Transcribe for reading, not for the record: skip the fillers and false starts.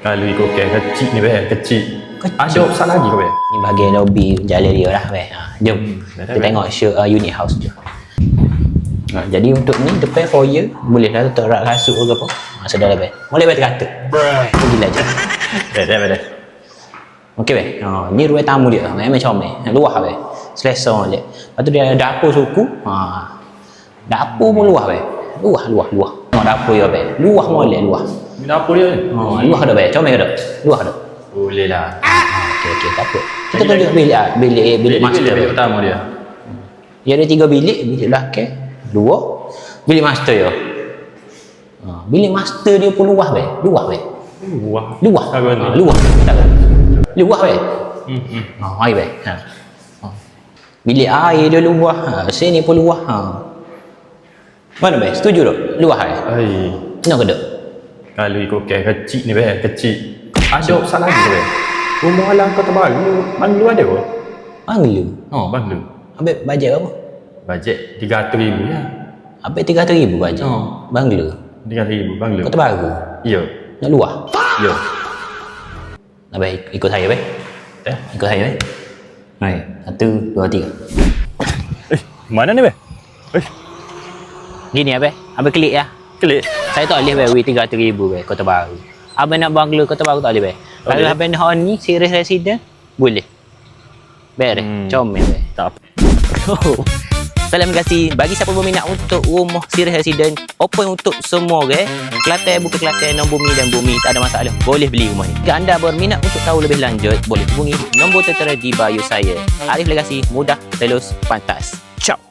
Kalau ikut kecil ni be, kecil. Ada opsi lagi ke be? Ni bahagian lobby jalan dia lah weh. Jom kita tengok show unit house je. Jadi untuk ni depan foyer boleh lah letak rak kasut ke apa. Sedar lah be. Boleh be terkata. Gila je. Dah. Okey be. Ni ruang tamu dia. Memang comel. Luah be. Selesa je. Lepas tu dia ada dapur suku. Dapur pun luah be. Luah. Dapur dia be. Luah molek luah. Ni dapur dia ni. Luah ada be. Comel ada. Luah ada. Boleh lah. Okey, tak apa. Kita tunjuk bilik master. Bilik pertama dia. Dia ada 3 bilik, bilik belakang, 2 bilik master ya. Bilik master dia pun luah be. Luah. Tahu ni. Luah be. Hai be. Bilik air dia luah. Sini pun luah. Mana be? Setuju tak? Luah be. Ai. Nak ke tak? Kalau ikut kecil ni be, kecil. Ada opsi lagi ke be? Rumah alam Kota Baru, banglo ada ke? Banglo. Banglo. Habis bajet apa? Bajet 300,000 ya. Habis 300,000 bajet. Banglo. 300,000 banglo. Kota Baru. Ya. Nak luah. Ya. Habis ikut saya be. Ikut saya be. Hai, 1 2 3. Mana ni be? Gini abe. Abe klik ya. Klik. Saya tak boleh be 300,000 be Kota Baru. Abang nak banglo Kota Baru tak boleh be. Kalau abang nak ni series resident boleh. Beres. Comel be. Tak apa. Salam kasih bagi siapa berminat untuk rumah series resident open untuk semua orang. Kelantan bukan Kelantan, non bumi dan bumi tak ada masalah. Boleh beli rumah ni. Jika anda berminat untuk tahu lebih lanjut boleh hubungi nombor tertera di bio saya. Arif Legasi, mudah, telus, pantas. Ciao.